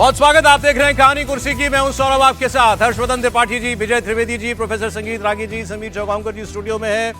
बहुत स्वागत। आप देख रहे हैं कहानी कुर्सी की। मैं हूं सौरभ आपके साथ। हर्षवर्धन त्रिपाठी जी, विजय त्रिवेदी जी, प्रोफेसर संगीत रागी जी, समीर चौगांवकर जी स्टूडियो में है।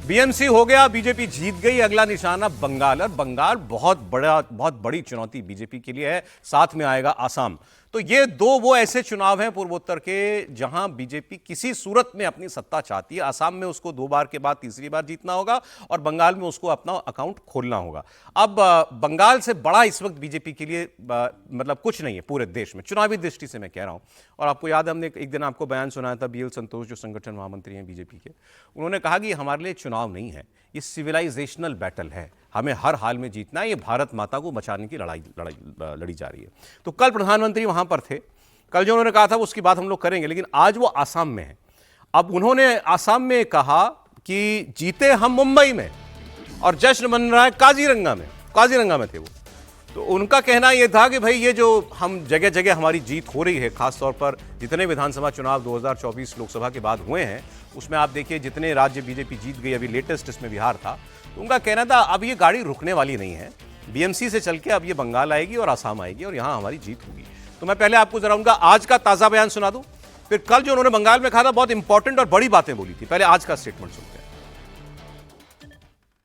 बीएमसी हो गया, बीजेपी जीत गई। अगला निशाना बंगाल। और बंगाल बहुत बड़ी चुनौती बीजेपी के लिए है। साथ में आएगा आसाम। तो ये दो वो ऐसे चुनाव हैं पूर्वोत्तर के जहां बीजेपी किसी सूरत में अपनी सत्ता चाहती है। आसाम में उसको 2 बार के बाद तीसरी बार जीतना होगा और बंगाल में उसको अपना अकाउंट खोलना होगा। अब बंगाल से बड़ा इस वक्त बीजेपी के लिए मतलब कुछ नहीं है पूरे देश में, चुनावी दृष्टि से मैं कह रहा हूं। और आपको याद है, हमने एक दिन आपको बयान सुनाया था बीएल संतोष, जो संगठन महामंत्री हैं बीजेपी के। उन्होंने कहा कि हमारे लिए चुनाव नहीं है, ये सिविलाइजेशनल बैटल है, हमें हर हाल में जीतना है। ये भारत माता को बचाने की लड़ी जा रही है। तो कल प्रधानमंत्री वहां पर थे। कल जो उन्होंने कहा था उसकी बात हम लोग करेंगे, लेकिन आज वो आसाम में है। अब उन्होंने आसाम में कहा कि जीते हम मुंबई में और जश्न मन रहा है काजीरंगा में थे वो। तो उनका कहना यह था कि भाई ये जो हम जगह जगह हमारी जीत हो रही है, खासतौर पर जितने विधानसभा चुनाव 2024 लोकसभा के बाद हुए हैं, उसमें आप देखिए जितने राज्य बीजेपी जीत गई, अभी लेटेस्ट इसमें बिहार था। तो उनका कहना था अब ये गाड़ी रुकने वाली नहीं है, बीएमसी से चल के अब ये बंगाल आएगी और आसाम आएगी और यहां हमारी जीत होगी। तो मैं पहले आपको जरा उनका आज का ताजा बयान सुना दूं, फिर कल जो उन्होंने बंगाल में कहा था बहुत इंपॉर्टेंट और बड़ी बातें बोली थी। पहले आज का स्टेटमेंट सुनते हैं।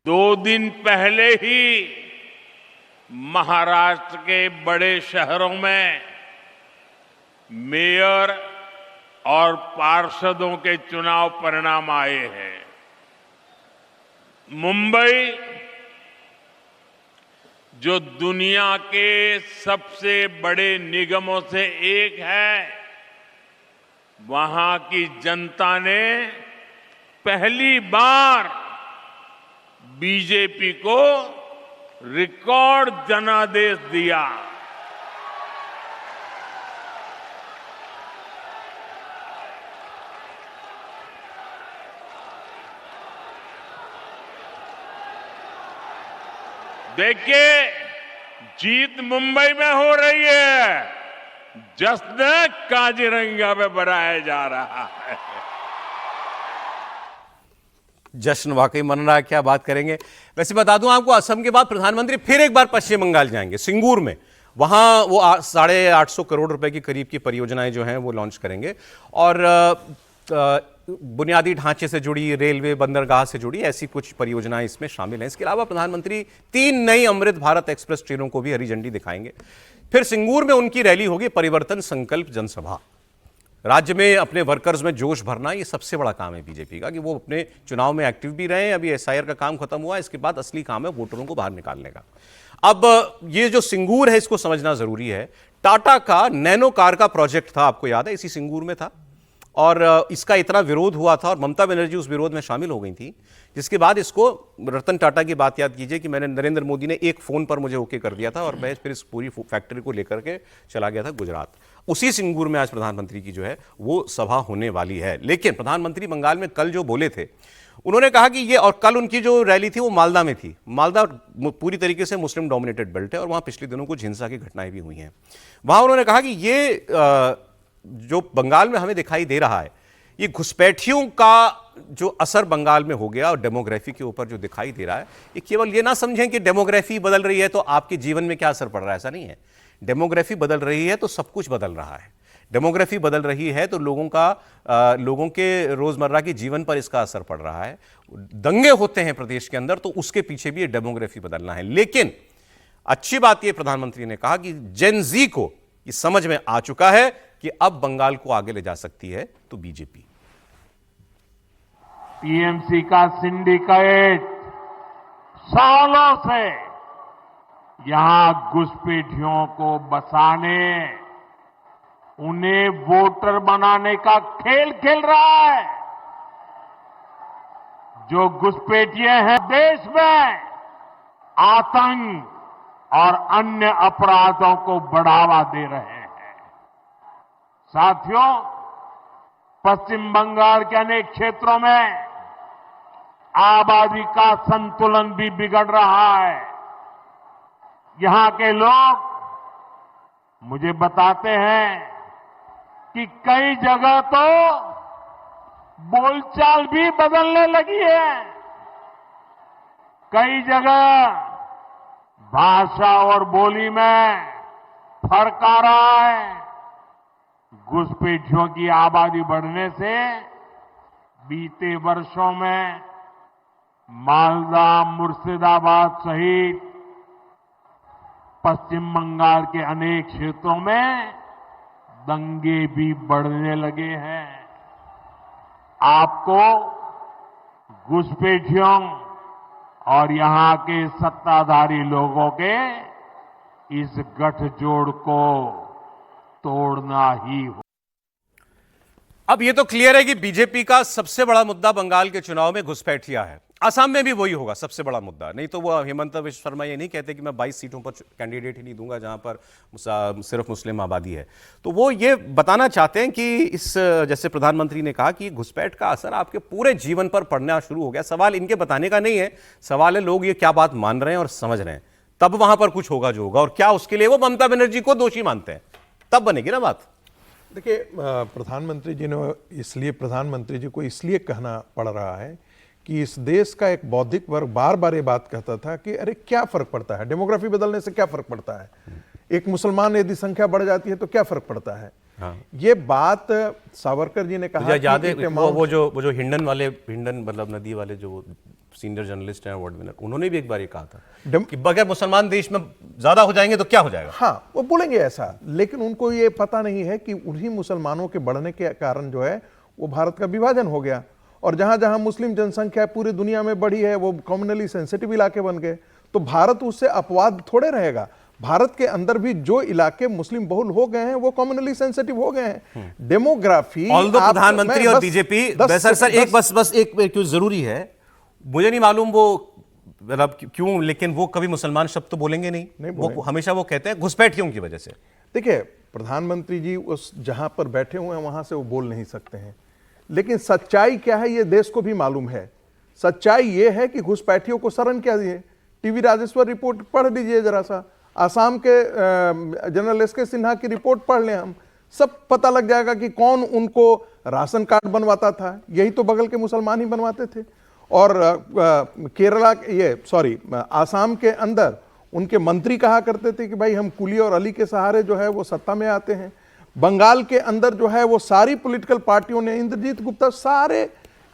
2 दिन पहले ही महाराष्ट्र के बड़े शहरों में मेयर और पार्षदों के चुनाव परिणाम आए हैं। मुंबई, जो दुनिया के सबसे बड़े निगमों से एक है, वहां की जनता ने पहली बार बीजेपी को रिकॉर्ड जनादेश दिया। देखिए, जीत मुंबई में हो रही है, जश्न काजीरंगा में मनाया जा रहा है। जश्न वाकई मन रहा है, क्या बात करेंगे। वैसे बता दूं आपको, असम के बाद प्रधानमंत्री फिर एक बार पश्चिम बंगाल जाएंगे, सिंगूर में। वहां वो 850 करोड़ रुपए की करीब की परियोजनाएं जो हैं वो लॉन्च करेंगे। और बुनियादी ढांचे से जुड़ी, रेलवे, बंदरगाह से जुड़ी ऐसी कुछ परियोजनाएं इसमें शामिल हैं। इसके अलावा प्रधानमंत्री 3 नई अमृत भारत एक्सप्रेस ट्रेनों को भी हरी झंडी दिखाएंगे। फिर सिंगूर में उनकी रैली होगी, परिवर्तन संकल्प जनसभा। राज्य में अपने वर्कर्स में जोश भरना, ये सबसे बड़ा काम है बीजेपी का, कि वो अपने चुनाव में एक्टिव भी रहे। अभी एसआईआर का काम खत्म हुआ, इसके बाद असली काम है वोटरों को बाहर निकालने का। अब ये जो सिंगूर है, इसको समझना जरूरी है। टाटा का नैनो कार का प्रोजेक्ट था, आपको याद है, इसी सिंगूर में था। और इसका इतना विरोध हुआ था और ममता बनर्जी उस विरोध में शामिल हो गई थी, जिसके बाद इसको, रतन टाटा की बात याद कीजिए कि मैंने, नरेंद्र मोदी ने एक फोन पर मुझे ओके कर दिया था और मैं फिर इस पूरी फैक्ट्री को लेकर के चला गया था गुजरात। उसी सिंगूर में आज प्रधानमंत्री की जो है वो सभा होने वाली है। लेकिन प्रधानमंत्री बंगाल में कल जो बोले थे, उन्होंने कहा कि ये, और कल उनकी जो रैली थी वो मालदा में थी। मालदा पूरी तरीके से मुस्लिम डोमिनेटेड बेल्ट है और वहां पिछले दिनों कुछ हिंसा की घटनाएं भी हुई हैं। वहां उन्होंने कहा कि ये जो बंगाल में हमें दिखाई दे रहा है, ये घुसपैठियों का जो असर बंगाल में हो गया और डेमोग्राफी के ऊपर जो दिखाई दे रहा है, ये केवल ये ना समझें कि डेमोग्राफी बदल रही है तो आपके जीवन में क्या असर पड़ रहा है, ऐसा नहीं है। डेमोग्राफी बदल रही है तो सब कुछ बदल रहा है। डेमोग्राफी बदल रही है तो लोगों के रोजमर्रा के जीवन पर इसका असर पड़ रहा है। दंगे होते हैं प्रदेश के अंदर, तो उसके पीछे भी ये डेमोग्राफी बदलना है। लेकिन अच्छी बात ये प्रधानमंत्री ने कहा कि जेन जी को ये समझ में आ चुका है कि अब बंगाल को आगे ले जा सकती है तो बीजेपी। टीएमसी का सिंडिकेट सालों से यहां घुसपैठियों को बसाने, उन्हें वोटर बनाने का खेल खेल रहा है। जो घुसपैठिए हैं देश में आतंक और अन्य अपराधों को बढ़ावा दे रहे हैं। साथियों, पश्चिम बंगाल के अनेक क्षेत्रों में आबादी का संतुलन भी बिगड़ रहा है। यहां के लोग मुझे बताते हैं कि कई जगह तो बोलचाल भी बदलने लगी है। कई जगह भाषा और बोली में फर्क आ रहा है। घुसपैठियों की आबादी बढ़ने से बीते वर्षों में मालदा, मुर्शिदाबाद सहित पश्चिम बंगाल के अनेक क्षेत्रों में दंगे भी बढ़ने लगे हैं। आपको घुसपैठियों और यहां के सत्ताधारी लोगों के इस गठजोड़ को तोड़ना ही हो। अब ये तो क्लियर है कि बीजेपी का सबसे बड़ा मुद्दा बंगाल के चुनाव में घुसपैठिया है। असम में भी वही होगा सबसे बड़ा मुद्दा। नहीं तो वो हेमंत बिश्व शर्मा ये नहीं कहते कि मैं 22 सीटों पर कैंडिडेट ही नहीं दूंगा जहां पर सिर्फ मुस्लिम आबादी है। तो वो ये बताना चाहते हैं कि इस, जैसे प्रधानमंत्री ने कहा कि घुसपैठ का असर आपके पूरे जीवन पर पड़ना शुरू हो गया। सवाल इनके बताने का नहीं है, सवाल है लोग ये क्या बात मान रहे हैं और समझ रहे हैं, तब वहां पर कुछ होगा जो होगा। और क्या उसके लिए वो ममता बनर्जी को दोषी मानते हैं, तब बनेगी ना बात। देखिए, प्रधानमंत्री जी को इसलिए कहना पड़ रहा है कि इस देश का एक बौद्धिक वर्ग बार बार ये बात कहता था कि अरे क्या फर्क पड़ता है, डेमोग्राफी बदलने से क्या फर्क पड़ता है, एक मुसलमान यदि संख्या बढ़ जाती है तो क्या फर्क पड़ता है। हाँ। ये बात सावरकर जी ने कहा। याद है वो जो हिंडन मतलब नदी वाले जो सीनियर जर्नलिस्ट हैं, अवार्ड विनर, उन्होंने भी एक बार ये कहा था कि बगैर मुसलमान देश में ज्यादा हो जाएंगे तो क्या हो जाएगा। हाँ, वो बोलेंगे ऐसा, लेकिन उनको ये पता नहीं है कि उन्हीं मुसलमानों के बढ़ने के कारण जो है वो भारत का विभाजन हो गया। और जहां जहां मुस्लिम जनसंख्या पूरी दुनिया में बढ़ी है वो कम्युनली सेंसिटिव इलाके बन गए। तो भारत उससे अपवाद थोड़े रहेगा। भारत के अंदर भी जो इलाके मुस्लिम बहुल हो गए हैं वो कम्युनली सेंसिटिव हो गए हैं। डेमोग्राफी, प्रधानमंत्री और बीजेपी सर एक बस एक जरूरी है, मुझे नहीं मालूम वो मतलब क्यों, लेकिन वो कभी मुसलमान शब्द तो बोलेंगे नहीं वो हमेशा वो कहते हैं घुसपैठियों की वजह से। देखिए, प्रधानमंत्री जी उस जहां पर बैठे हुए हैं वहां से वो बोल नहीं सकते हैं, लेकिन सच्चाई क्या है ये देश को भी मालूम है। सच्चाई ये है कि घुसपैठियों को शरण क्या दिए। टीवी राजेश्वर रिपोर्ट पढ़ लीजिए जरा सा, आसाम के जनरल एस के सिन्हा की रिपोर्ट पढ़ लें, हम सब पता लग जाएगा कि कौन उनको राशन कार्ड बनवाता था। यही तो बगल के मुसलमान ही बनवाते थे। और आसाम के अंदर उनके मंत्री कहा करते थे कि भाई हम कुली और अली के सहारे जो है वो सत्ता में आते हैं। बंगाल के अंदर जो है वो सारी पॉलिटिकल पार्टियों ने, इंद्रजीत गुप्ता, सारे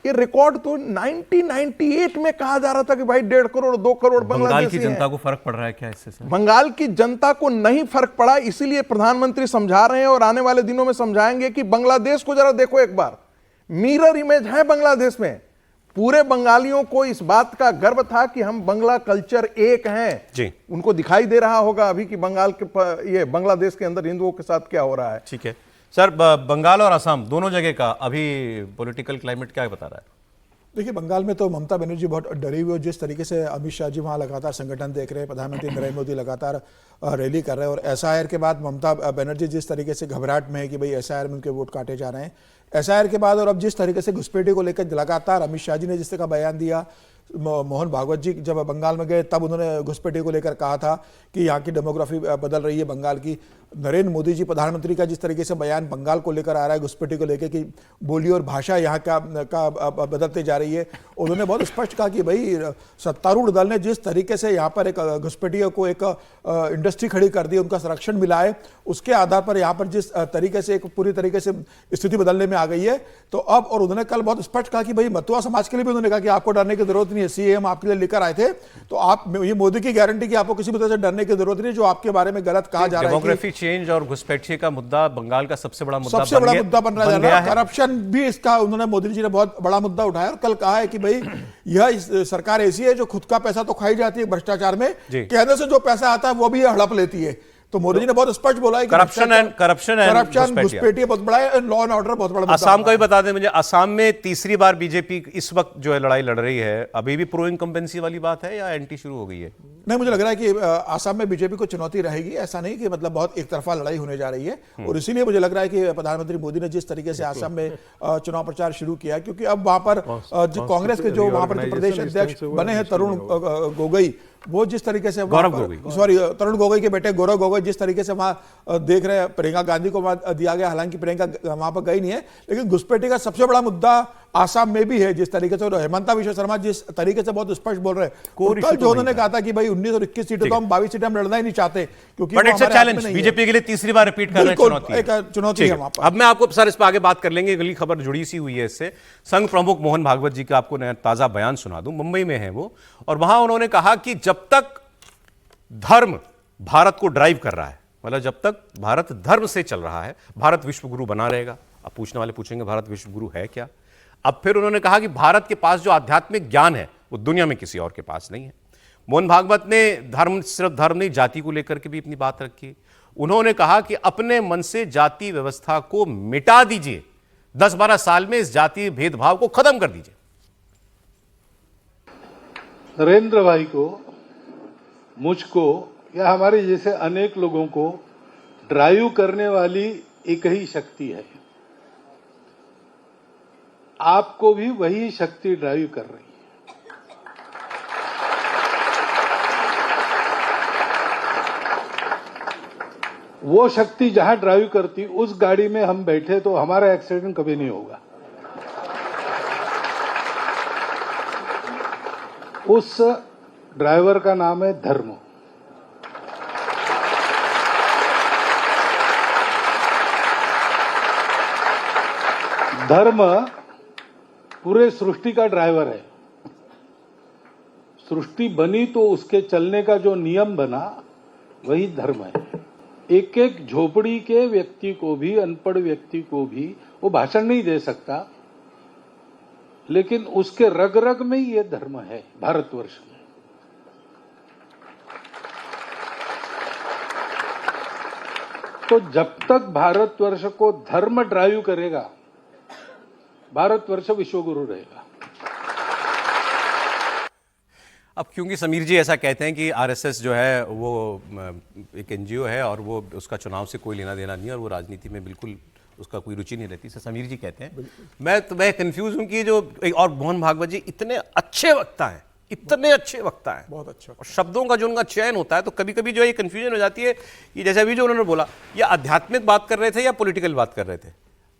ये रिकॉर्ड तो 1998 में कहा जा रहा था कि भाई 1.5 करोड़ 2 करोड़ बंगाल की जनता को फर्क पड़ रहा है क्या इससे सर? बंगाल की जनता को नहीं फर्क पड़ा, इसीलिए प्रधानमंत्री समझा रहे हैं और आने वाले दिनों में समझाएंगे कि बांग्लादेश को जरा देखो एक बार, मिरर इमेज है बांग्लादेश में। पूरे बंगालियों को इस बात का गर्व था कि हम बंगला कल्चर एक हैं जी। उनको दिखाई दे रहा होगा अभी कि ये बांग्लादेश के अंदर हिंदुओं के साथ क्या हो रहा है। ठीक है सर, बंगाल और असम दोनों जगह का अभी पॉलिटिकल क्लाइमेट क्या बता रहा है? देखिए, बंगाल में तो ममता बनर्जी बहुत डरी हुई है। जिस तरीके से अमित शाह जी वहाँ लगातार संगठन देख रहे हैं, प्रधानमंत्री नरेंद्र मोदी लगातार रैली कर रहे हैं, और एसआईआर के बाद ममता बनर्जी जिस तरीके से घबराहट में है कि भाई एसआईआर में उनके वोट काटे जा रहे हैं, एसआईआर के बाद और अब जिस तरीके से घुसपैठी को लेकर लगातार अमित शाह जी ने जिस तरह का बयान दिया, मोहन भागवत जी जब बंगाल में गए तब उन्होंने घुसपैठी को लेकर कहा था कि यहाँ की डेमोग्राफी बदल रही है बंगाल की। नरेंद्र मोदी जी प्रधानमंत्री का जिस तरीके से बयान बंगाल को लेकर आ रहा है, घुसपैठी को लेकर कि बोली और भाषा यहाँ का बदलते जा रही है, उन्होंने बहुत स्पष्ट कहा कि भाई सत्तारूढ़ दल ने जिस तरीके से यहाँ पर एक घुसपैठियों को एक इंडस्ट्री खड़ी कर दी, उनका संरक्षण मिला है, उसके आधार पर यहाँ पर जिस तरीके से एक पूरी तरीके से स्थिति बदलने में आ गई है। तो अब, और उन्होंने कल बहुत स्पष्ट कहा कि भाई मतुआ समाज के लिए भी उन्होंने कहा कि आपको डरने की जरूरत नहीं है, सीएम आपके लिए लेकर आए थे, तो आप, ये मोदी की गारंटी कि आपको किसी भी तरह से डरने की जरूरत नहीं, जो आपके बारे में गलत कहा जा रहा है। डेमोग्राफी चेंज और घुसपैठी का मुद्दा बंगाल का सबसे बड़ा मुद्दा बन रहा है। करप्शन भी इसका उन्होंने, मोदी जी ने बहुत बड़ा मुद्दा उठाया और कल कहा है कि भाई यह सरकार ऐसी है जो खुद का पैसा तो खाई जाती है भ्रष्टाचार में, कहने से जो पैसा आता है वो भी हड़प लेती है। तो मोदी जी ने बहुत स्पष्ट बोला है कि करप्शन घुसपैठी बहुत बड़ा है, लॉ एंड ऑर्डर बहुत बड़ा। असम का भी बता दें मुझे, असम में तीसरी बार बीजेपी इस वक्त जो है लड़ाई लड़ रही है, अभी भी प्रो इनकम्बेंसी वाली बात है या एंटी शुरू हो गई है? नहीं, मुझे लग रहा है कि असम में बीजेपी को चुनौती रहेगी, ऐसा नहीं कि मतलब बहुत एक तरफा लड़ाई होने जा रही है। और इसीलिए मुझे लग रहा है कि प्रधानमंत्री मोदी ने जिस तरीके से असम में चुनाव प्रचार शुरू किया, क्योंकि अब वहां पर कांग्रेस के जो वहां पर प्रदेश अध्यक्ष बने हैं तरुण गोगोई, वो जिस तरीके से तरुण गोगोई के बेटे गौरव गोगोई जिस तरीके से वहां देख रहे हैं, प्रियंका गांधी को वहां दिया गया, हालांकि प्रियंका वहां पर गई नहीं है, लेकिन घुसपैठी का सबसे बड़ा मुद्दा आसाम में भी है जिस तरीके से, और हेमंता विश्व शर्मा जिस तरीके से बहुत स्पष्ट बोल रहे हैं। कोई कल issue जो तो उन्होंने नहीं कहा था कि भाई 19 और 21 सीटें तो हम 22 सीटें हम लड़ना ही नहीं चाहते, क्योंकि बट वो इट्स अ हमारे हाथ में चैलेंज, नहीं है। बीजेपी के लिए तीसरी बार रिपीट करना बिल्कुल, चुनौती है। एक चुनौती ठीक है वहां पर। अब मैं आपको सर इस पर आगे बात कर लेंगे, अगली खबर जुड़ी सी हुई है इससे। संघ प्रमुख मोहन भागवत जी का आपको नया ताजा बयान सुना दूं, मुंबई में है वो, और वहां उन्होंने कहा कि जब तक धर्म भारत को ड्राइव कर रहा है, मतलब जब तक भारत धर्म से चल रहा है, भारत विश्व गुरु बना रहेगा। अब पूछने वाले पूछेंगे भारत विश्व गुरु है क्या? अब फिर उन्होंने कहा कि भारत के पास जो आध्यात्मिक ज्ञान है वो दुनिया में किसी और के पास नहीं है। मोहन भागवत ने धर्म, सिर्फ धर्म नहीं, जाति को लेकर के भी अपनी बात रखी। उन्होंने कहा कि अपने मन से जाति व्यवस्था को मिटा दीजिए, 10-12 साल में इस जातीय भेदभाव को खत्म कर दीजिए। नरेंद्र भाई को, मुझको या हमारे जैसे अनेक लोगों को ड्राइव करने वाली एक ही शक्ति है। आपको भी वही शक्ति ड्राइव कर रही है। वो शक्ति जहां ड्राइव करती, उस गाड़ी में हम बैठे तो हमारा एक्सीडेंट कभी नहीं होगा। उस ड्राइवर का नाम है धर्म। धर्म पूरे सृष्टि का ड्राइवर है। सृष्टि बनी तो उसके चलने का जो नियम बना वही धर्म है। एक एक झोपड़ी के व्यक्ति को भी, अनपढ़ व्यक्ति को भी वो भाषण नहीं दे सकता, लेकिन उसके रग रग में ही ये धर्म है भारतवर्ष में। तो जब तक भारतवर्ष को धर्म ड्राइव करेगा, भारतवर्ष विश्वगुरु रहेगा। अब क्योंकि समीर जी ऐसा कहते हैं कि आरएसएस जो है वो एक एनजीओ है और वो उसका चुनाव से कोई लेना देना नहीं है और वो राजनीति में बिल्कुल उसका कोई रुचि नहीं रहती, समीर जी कहते हैं। मैं कंफ्यूज हूं कि जो और मोहन भागवत जी इतने अच्छे वक्ता हैं, इतने अच्छे वक्ता हैं, बहुत अच्छा, और शब्दों का जो उनका चयन होता है, तो कभी कभी जो ये कंफ्यूजन हो जाती है कि जैसे अभी जो उन्होंने बोला, ये आध्यात्मिक बात कर रहे थे या पॉलिटिकल बात कर रहे थे।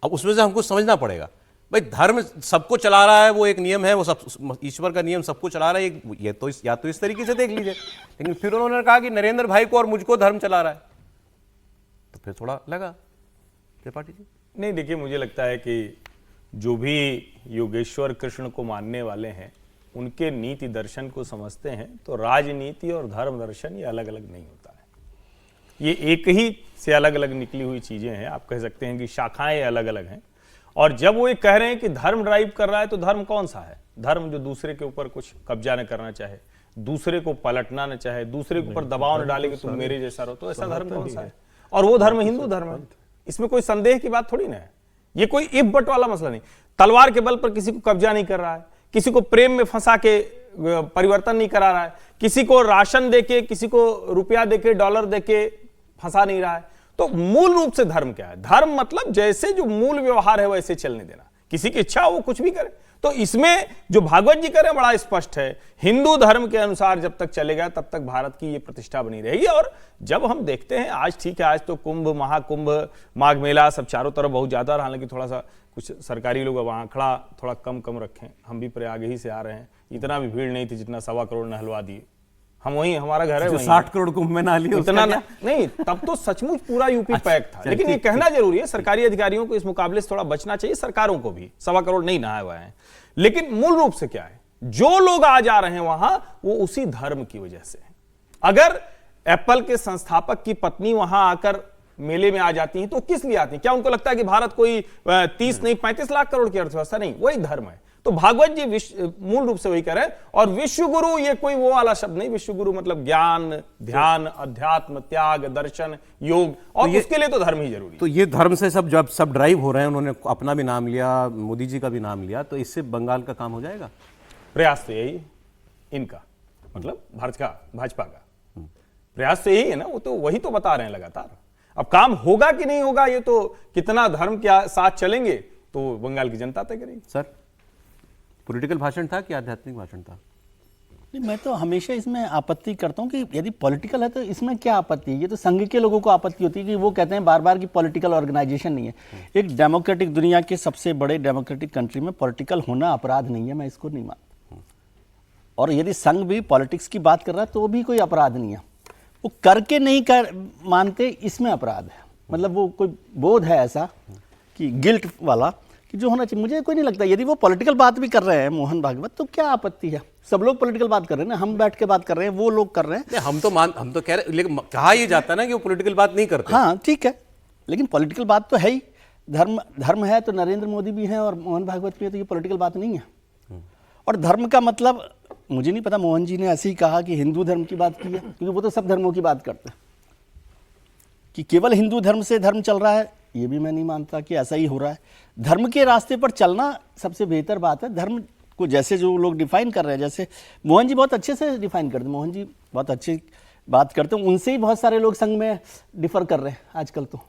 अब उसमें से हमको समझना पड़ेगा, भाई धर्म सबको चला रहा है, वो एक नियम है, वो सब ईश्वर का नियम सबको चला रहा है, ये तो या तो इस तरीके से देख लीजिए। लेकिन फिर उन्होंने कहा कि नरेंद्र भाई को और मुझको धर्म चला रहा है, तो फिर थोड़ा लगा। त्रिपाठी जी नहीं, देखिए मुझे लगता है कि जो भी योगेश्वर कृष्ण को मानने वाले हैं उनके नीति दर्शन को समझते हैं, तो राजनीति और धर्म दर्शन ये अलग अलग नहीं होता है। ये एक ही से अलग अलग निकली हुई चीजें हैं। आप कह सकते हैं कि शाखाएं अलग अलग हैं। और जब वो ये कह रहे हैं कि धर्म ड्राइव कर रहा है, तो धर्म कौन सा है? धर्म जो दूसरे के ऊपर कुछ कब्जा न करना चाहे, दूसरे को पलटना न चाहे, दूसरे के ऊपर दबाव न डाले कि तुम मेरे जैसा रहो, तो ऐसा धर्म कौन सा है? और वो धर्म हिंदू धर्म है। इसमें कोई संदेह की बात थोड़ी ना है। ये कोई इफ बट वाला मसला नहीं। तलवार के बल पर किसी को कब्जा नहीं कर रहा है, किसी को प्रेम में फंसा के परिवर्तन नहीं करा रहा है, किसी को राशन देके, किसी को रुपया देके, डॉलर देके फंसा नहीं रहा है। तो मूल रूप से धर्म क्या है? धर्म मतलब जैसे जो मूल व्यवहार है वैसे चलने देना, किसी की इच्छा वो कुछ भी करे। तो इसमें जो भागवत जी करें बड़ा स्पष्ट है, हिंदू धर्म के अनुसार जब तक चलेगा तब तक भारत की ये प्रतिष्ठा बनी रहेगी। और जब हम देखते हैं आज, ठीक है आज तो कुंभ, महाकुंभ, माघ मेला सब चारों तरफ बहुत ज्यादा, हालांकि थोड़ा सा कुछ सरकारी लोग वहां खड़ा थोड़ा कम रखें। हम भी प्रयाग ही से आ रहे हैं, इतना भी भीड़ नहीं थी जितना 1.25 करोड़ नहलवा दिए। हम वहीं, हमारा घर है वहीं। 60 करोड़ कुंभ में ना लिया इतना नहीं, तब तो सचमुच पूरा यूपी पैक था। लेकिन ये कहना जरूरी है, सरकारी अधिकारियों को इस मुकाबले से थोड़ा बचना चाहिए, सरकारों को भी। 1.25 करोड़ नहीं नहाए हुए हैं। लेकिन मूल रूप से क्या है, जो लोग आ जा रहे हैं वहां, वो उसी धर्म की वजह से है। अगर एप्पल के संस्थापक की पत्नी वहां आकर मेले में आ जाती हैं तो किस लिए आती हैं? क्या उनको लगता है कि भारत कोई 30 नहीं 35 लाख करोड़ की अर्थव्यवस्था? नहीं, वही धर्म है। तो भागवत जी मूल रूप से वही कह रहे हैं। और विश्व गुरु ये कोई वो वाला शब्द नहीं। विश्व गुरु मतलब ज्ञान, ध्यान, अध्यात्म, त्याग, दर्शन, योग, और तो उसके लिए तो धर्म ही जरूरी है। तो ये धर्म से सब जब सब ड्राइव हो रहे हैं, उन्होंने अपना भी नाम लिया, मोदी जी का भी नाम लिया, तो इससे बंगाल का काम हो जाएगा? प्रयास तो यही इनका, मतलब भाजपा का प्रयास तो यही है ना। वो तो वही तो बता रहे हैं लगातार। अब काम होगा कि नहीं होगा, ये तो कितना धर्म के साथ चलेंगे तो बंगाल की जनता तय करेगी। सर, पॉलिटिकल भाषण था कि आध्यात्मिक भाषण था? नहीं, मैं तो हमेशा इसमें आपत्ति करता हूँ कि यदि पॉलिटिकल है तो इसमें क्या आपत्ति है। ये तो संघ के लोगों को आपत्ति होती है कि वो कहते हैं बार बार कि पॉलिटिकल ऑर्गेनाइजेशन नहीं है। एक डेमोक्रेटिक, दुनिया के सबसे बड़े डेमोक्रेटिक कंट्री में पॉलिटिकल होना अपराध नहीं है, मैं इसको नहीं मानता। और यदि संघ भी पॉलिटिक्स की बात कर रहा है तो भी कोई अपराध नहीं है। वो करके नहीं कर मानते, इसमें अपराध है। मतलब वो कोई बोध है ऐसा कि गिल्ट वाला कि जो होना चाहिए। मुझे कोई नहीं लगता, यदि वो पॉलिटिकल बात भी कर रहे हैं मोहन भागवत, तो क्या आपत्ति है। सब लोग पॉलिटिकल बात कर रहे हैं ना, हम बैठ के बात कर रहे हैं, वो लोग कर रहे हैं। हम तो कह रहे, लेकिन कहा ये जाता है ना कि वो पॉलिटिकल बात नहीं करते। हाँ ठीक है, लेकिन पॉलिटिकल बात तो है ही। धर्म है तो नरेंद्र मोदी भी हैं और मोहन भागवत भी है, तो ये पॉलिटिकल बात नहीं है। और धर्म का मतलब मुझे नहीं पता, मोहन जी ने ऐसे ही कहा कि हिंदू धर्म की बात की है, क्योंकि वो तो सब धर्मों की बात करते हैं। कि केवल हिंदू धर्म से धर्म चल रहा है, ये भी मैं नहीं मानता कि ऐसा ही हो रहा है। धर्म के रास्ते पर चलना सबसे बेहतर बात है। धर्म को जैसे जो लोग डिफाइन कर रहे हैं, जैसे मोहन जी बहुत अच्छे से डिफाइन करते हैं, मोहन जी बहुत अच्छी बात करते हैं, उनसे ही बहुत सारे लोग संघ में डिफर कर रहे हैं आजकल। तो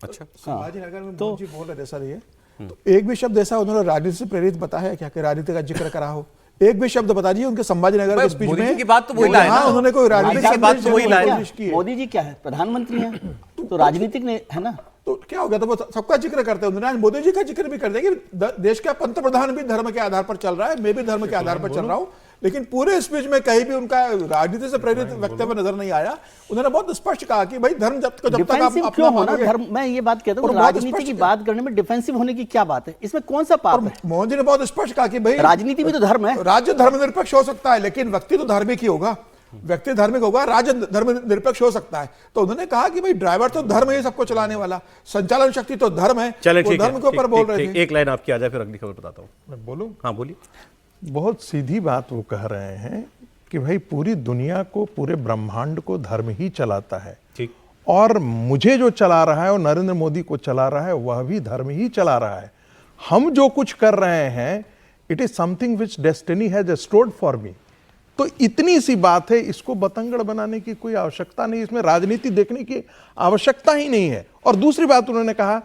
अच्छा, संभाजीनगर में मोहन जी बोल रहे थे सर, ये तो एक भी शब्द ऐसा उन्होंने राजनीति से प्रेरित बताया है क्या कि राजनीति का जिक्र करा हो? एक भी शब्द बता दीजिए उनके संभाजीनगर के स्पीच मोदी में। जी की बात तो वही लाए ना, उन्होंने कोई राजनीतिक की बात तो वही लाए। मोदी जी क्या है, प्रधानमंत्री हैं, तो राजनीतिक ने है ना। तो क्या हो गया, तो वो सबका जिक्र करते हैं। उन्होंने मोदी जी का जिक्र भी कर दिया कि देश का पंतप्रधान भी धर्म के आधार पर चल रहा है, मैं भी धर्म के आधार पर चल रहा हूं। लेकिन पूरे स्पीच में कहीं भी उनका राजनीति से प्रेरित वक्तव्य नजर नहीं आया। उन्होंने बहुत स्पष्ट कहा कि भाई धर्म जब तक आप अपना मानोगे। धर्म, मैं ये बात कहता हूँ, राजनीति की बात करने में डिफेंसिव होने की क्या बात है, इसमें कौन सा पाप है? मोहन जी ने बहुत स्पष्ट कहा कि भाई राजनीति भी तो धर्म है। राज्य धर्मनिरपेक्ष हो सकता है, लेकिन व्यक्ति तो धार्मिक ही होगा। व्यक्ति धार्मिक होगा, राज्य धर्मनिरपेक्ष हो सकता है। तो उन्होंने कहा कि भाई ड्राइवर तो धर्म है सबको चलाने वाला, संचालन शक्ति तो धर्म है। चले, वो धर्म के ऊपर बोल रहे थे। एक लाइन आपकी आ जाए, फिर अगली खबर बताता हूँ। मैं बोलूं? हाँ बोलिए। बहुत सीधी बात वो कह रहे हैं कि भाई पूरी दुनिया को, पूरे ब्रह्मांड को धर्म ही चलाता है। ठीक। और मुझे जो चला रहा है और नरेंद्र मोदी को चला रहा है, वह भी धर्म ही चला रहा है। हम जो कुछ कर रहे हैं, it is something which destiny has stored for me. तो इतनी सी बात है, इसको बतंगड़ बनाने की कोई आवश्यकता नहीं, इसमें राजनीति देखने की आवश्यकता ही नहीं है। और दूसरी बात उन्होंने कहा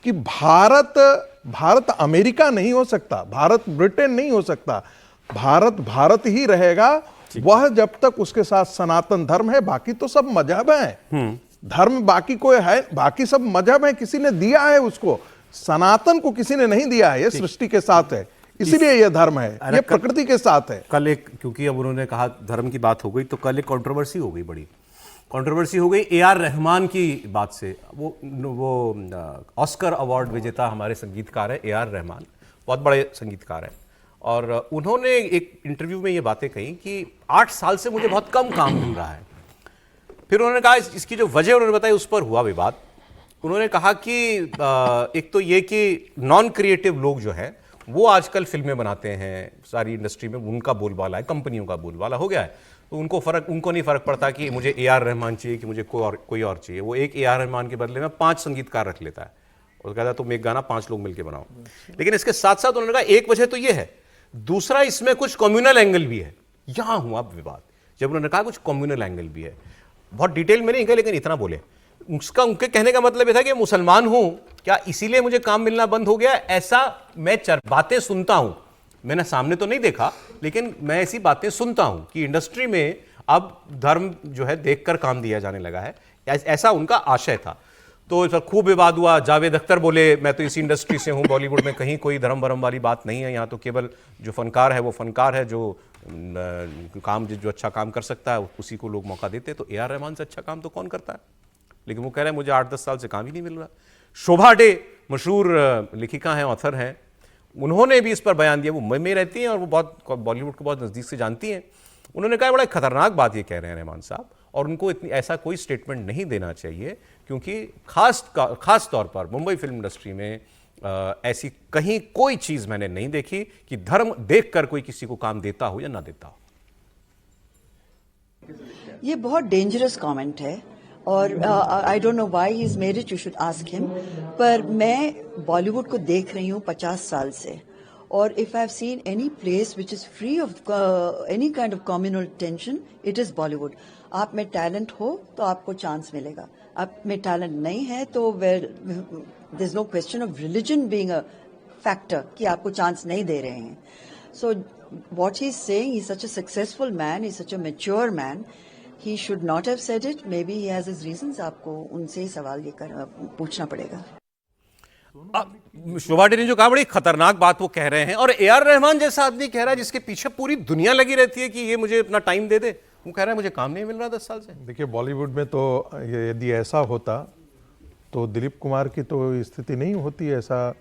कि भारत अमेरिका नहीं हो सकता, भारत ब्रिटेन नहीं हो सकता, भारत ही रहेगा वह जब तक उसके साथ सनातन धर्म है। बाकी तो सब मजहब हैं, धर्म बाकी कोई है, बाकी सब मजहब है, किसी ने दिया है उसको, सनातन को किसी ने नहीं दिया है, ये सृष्टि के साथ है, इसीलिए यह धर्म है, ये प्रकृति के साथ है। कल एक, क्योंकि अब उन्होंने कहा धर्म की बात हो गई, तो कल एक कंट्रोवर्सी हो गई, बड़ी कंट्रोवर्सी हो गई ए.आर. रहमान की बात से। वो ऑस्कर अवार्ड विजेता हमारे संगीतकार है ए.आर. रहमान, बहुत बड़े संगीतकार हैं। और उन्होंने एक इंटरव्यू में ये बातें कही कि 8 साल से मुझे बहुत कम काम मिल रहा है। फिर उन्होंने कहा, इसकी जो वजह उन्होंने बताई, उस पर हुआ विवाद। उन्होंने कहा कि एक तो ये कि नॉन क्रिएटिव लोग जो है वो आजकल फिल्में बनाते हैं, सारी इंडस्ट्री में उनका बोलबाला है, कंपनियों का बोलबाला हो गया है, तो उनको नहीं फर्क पड़ता कि मुझे ए.आर. रहमान चाहिए कि मुझे कोई और चाहिए। वो एक ए.आर. रहमान के बदले में 5 संगीतकार रख लेता है और कहता है तुम एक गाना 5 लोग मिलकर बनाओ। लेकिन इसके साथ साथ उन्होंने कहा एक वजह तो ये है, दूसरा इसमें कुछ कम्युनल एंगल भी है। यहां हुआ विवाद, जब उन्होंने कहा कुछ कम्युनल एंगल भी है। बहुत डिटेल में नहीं गए, लेकिन इतना बोले, उनके कहने का मतलब यह था कि मुसलमान हूं क्या, इसीलिए मुझे काम मिलना बंद हो गया, ऐसा मैं बातें सुनता हूं। मैंने सामने तो नहीं देखा, लेकिन मैं ऐसी बातें सुनता हूं कि इंडस्ट्री में अब धर्म जो है देखकर काम दिया जाने लगा है, ऐसा उनका आशय था। तो इस पर खूब विवाद हुआ। जावेद अख्तर बोले मैं तो इसी इंडस्ट्री से हूं, बॉलीवुड में कहीं कोई धर्म भरम वाली बात नहीं है, यहाँ तो केवल जो फनकार है वो फनकार है, जो अच्छा काम कर सकता है उसी को लोग मौका देते। तो ए.आर. रहमान से अच्छा काम तो कौन करता है? लेकिन वो कह रहे हैं मुझे 8-10 साल से काम ही नहीं मिल रहा। शोभा डे मशहूर लेखिका हैं, ऑथर हैं, उन्होंने भी इस पर बयान दिया। वो मुंबई में रहती हैं और वो बहुत बॉलीवुड को बहुत नज़दीक से जानती हैं। उन्होंने कहा बड़ा खतरनाक बात ये कह रहे हैं रहमान साहब, और उनको इतनी ऐसा कोई स्टेटमेंट नहीं देना चाहिए, क्योंकि खास तौर पर मुंबई फिल्म इंडस्ट्री में ऐसी कहीं कोई चीज़ मैंने नहीं देखी कि धर्म देखकर कोई किसी को काम देता हो या ना देता हो। ये बहुत डेंजरस कमेंट है और I don't know why he is made it, you should ask him. पर मैं बॉलीवुड को देख रही हूँ 50 साल से, और if I have seen any place which is free of any kind of communal tension, it is Bollywood. आप में टैलेंट हो तो आपको चांस मिलेगा, आप में टैलेंट नहीं है तो there is no question of religion being a factor कि आपको चांस नहीं दे रहे हैं। सो what he's saying, he's such a successful man, he's such a mature man. He should not have said it. Maybe he has his reasons. आपको उनसे ही सवाल ये पूछना पड़ेगा. शोभा डे ने जो कहा बड़ी खतरनाक बात वो कह रहे हैं, और ए आर रहमान जैसा आदमी कह रहा है जिसके पीछे पूरी दुनिया लगी रहती है कि ये मुझे अपना टाइम दे दे, वो कह रहा है मुझे काम नहीं मिल रहा 10 साल से. देखिए बॉलीवुड में तो यदि ऐसा होता तो दिलीप कुमार की तो स्थिति नहीं होती ऐसा.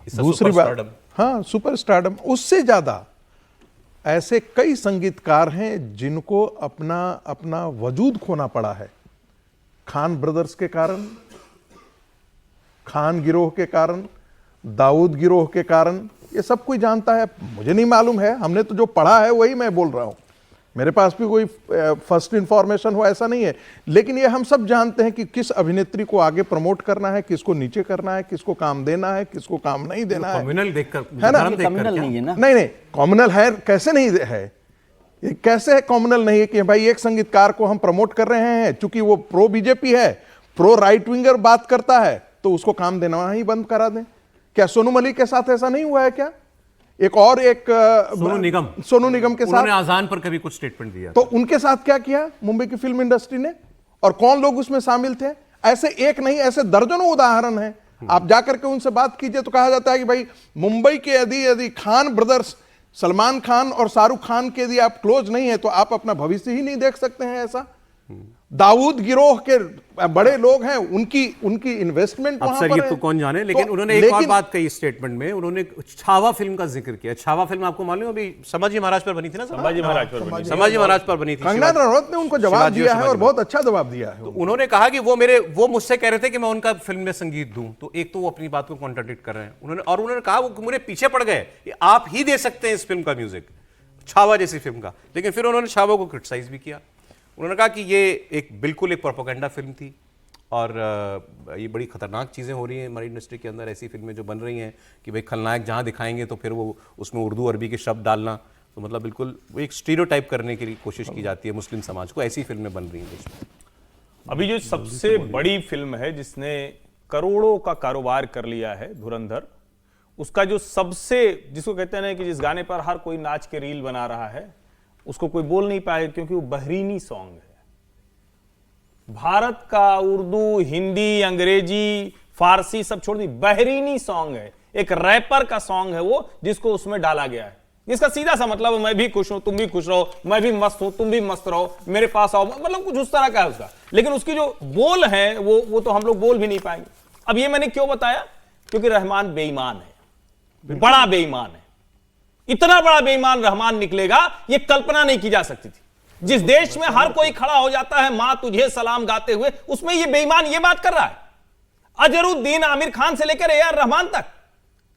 दूसरी बात, हाँ सुपर स्टारडम. उससे ज्यादा ऐसे कई संगीतकार हैं जिनको अपना अपना वजूद खोना पड़ा है खान ब्रदर्स के कारण, खान गिरोह के कारण, दाऊद गिरोह के कारण. ये सब कोई जानता है, मुझे नहीं मालूम है, हमने तो जो पढ़ा है वही मैं बोल रहा हूं. मेरे पास भी कोई फर्स्ट इंफॉर्मेशन हो ऐसा नहीं है, लेकिन ये हम सब जानते हैं कि किस अभिनेत्री को आगे प्रमोट करना है, किसको नीचे करना है, किसको काम देना है, किसको काम नहीं देना है. कम्युनल देखकर है ना? कम्युनल नहीं है ना. नहीं कॉमनल है. कैसे नहीं है? ये कैसे है कॉमनल नहीं है कि भाई एक संगीतकार को हम प्रमोट कर रहे हैं, चूंकि वो प्रो बीजेपी है, प्रो राइट विंगर बात करता है, तो उसको काम देना ही बंद करा दें. क्या सोनू मलिक के साथ ऐसा नहीं हुआ है क्या? एक और एक सोनू निगम के साथ आजान पर कभी कुछ स्टेटमेंट दिया, तो उनके साथ क्या किया मुंबई की फिल्म इंडस्ट्री ने, और कौन लोग उसमें शामिल थे? ऐसे एक नहीं, ऐसे दर्जनों उदाहरण हैं. आप जाकर के उनसे बात कीजिए तो कहा जाता है कि भाई मुंबई के यदि खान ब्रदर्स, सलमान खान और शाहरुख खान के यदि आप क्लोज नहीं है तो आप अपना भविष्य ही नहीं देख सकते हैं. ऐसा दाऊद गिरोह के बड़े लोग हैं, उनकी इन्वेस्टमेंट अब सर ये तो कौन जाने, लेकिन उन्होंने एक और बात कही स्टेटमेंट में. उन्होंने छावा फिल्म का जिक्र किया. छावा फिल्म आपको मालूम है अभी संभाजी महाराज पर बनी थी ना. संभाजी महाराज पर बनी थी. कंगना रनौत ने उनको जवाब दिया है और बहुत अच्छा जवाब दिया है. तो उन्होंने कहा कि वो मुझसे कह रहे थे कि मैं उनका फिल्म में संगीत दूं, तो एक तो वो अपनी बात को कॉन्ट्राडिक्ट कर रहे हैं. उन्होंने कहा वो मेरे पीछे पड़ गए, आप ही दे सकते हैं इस फिल्म का म्यूजिक, छावा जैसी फिल्म का. लेकिन फिर उन्होंने छावा को क्रिटिसाइज भी किया. उन्होंने कहा कि ये बिल्कुल एक प्रोपेगेंडा फिल्म थी और ये बड़ी खतरनाक चीज़ें हो रही हैं हमारी इंडस्ट्री के अंदर. ऐसी फिल्में जो बन रही हैं कि भाई खलनायक जहाँ दिखाएंगे तो फिर वो उसमें उर्दू अरबी के शब्द डालना, तो मतलब बिल्कुल वो एक स्टीरियोटाइप करने की कोशिश की जाती है मुस्लिम समाज को. ऐसी फिल्में बन रही हैं देश में. अभी जो सबसे बड़ी फिल्म है जिसने करोड़ों का कारोबार कर लिया है, धुरंधर, उसका जो सबसे, जिसको कहते हैं कि जिस गाने पर हर कोई नाच के रील बना रहा है, उसको कोई बोल नहीं पाएगा क्योंकि वो बहरीनी सॉन्ग है. भारत का उर्दू, हिंदी, अंग्रेजी, फारसी सब छोड़ दी, बहरीनी सॉन्ग है. एक रैपर का सॉन्ग है वो, जिसको उसमें डाला गया है. इसका सीधा सा मतलब है मैं भी खुश हूं, तुम भी खुश रहो, मैं भी मस्त हूं, तुम भी मस्त रहो, मेरे पास आओ, मतलब कुछ उस तरह का है उसका. लेकिन उसकी जो बोल है वो तो हम लोग बोल भी नहीं पाएंगे. अब ये मैंने क्यों बताया? क्योंकि रहमान बेईमान है, बड़ा बेईमान है. इतना बड़ा बेईमान रहमान निकलेगा ये कल्पना नहीं की जा सकती थी. जिस देश में हर कोई खड़ा हो जाता है मां तुझे सलाम गाते हुए, उसमें ये बेईमान ये बात कर रहा है. अजहरुद्दीन आमिर खान से लेकर ए आर रहमान तक,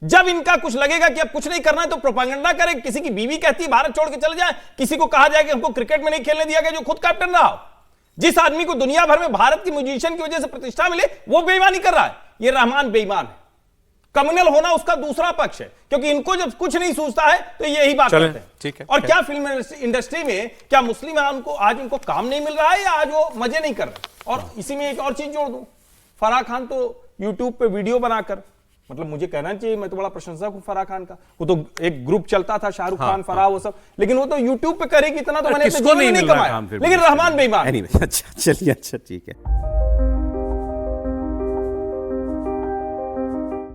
जब इनका कुछ लगेगा कि अब कुछ नहीं करना है तो प्रोपेगेंडा करे. किसी की बीवी कहती है भारत छोड़ के चले जाए, किसी को कहा जाए कि हमको क्रिकेट में नहीं खेलने दिया गया जो खुद कैप्टन रहा हो. जिस आदमी को दुनिया भर में भारत की म्यूजिशियन की वजह से प्रतिष्ठा मिले, वो बेईमानी कर रहा है. ये रहमान बेईमान है. कम्युनल होना उसका दूसरा पक्ष है, क्योंकि इनको जब कुछ नहीं सूझता है तो यही बात करते हैं. ठीक है. और क्या फिल्म इंडस्ट्री में क्या मुस्लिम है उनको आज उनको काम नहीं मिल रहा है या आज वो मजे नहीं कर रहे? और इसी में एक और चीज जोड़ दूं, फराह खान तो यूट्यूब पे वीडियो बनाकर, मतलब मुझे कहना चाहिए मैं तो बड़ा प्रशंसक हूं फराह खान का. वो तो एक ग्रुप चलता था शाहरुख खान फराह वो सब, लेकिन वो तो यूट्यूब पे करेगी इतना तो मैंने किसको नहीं कमाया. लेकिन रहमान बेईमान. अच्छा चलिए, अच्छा ठीक है.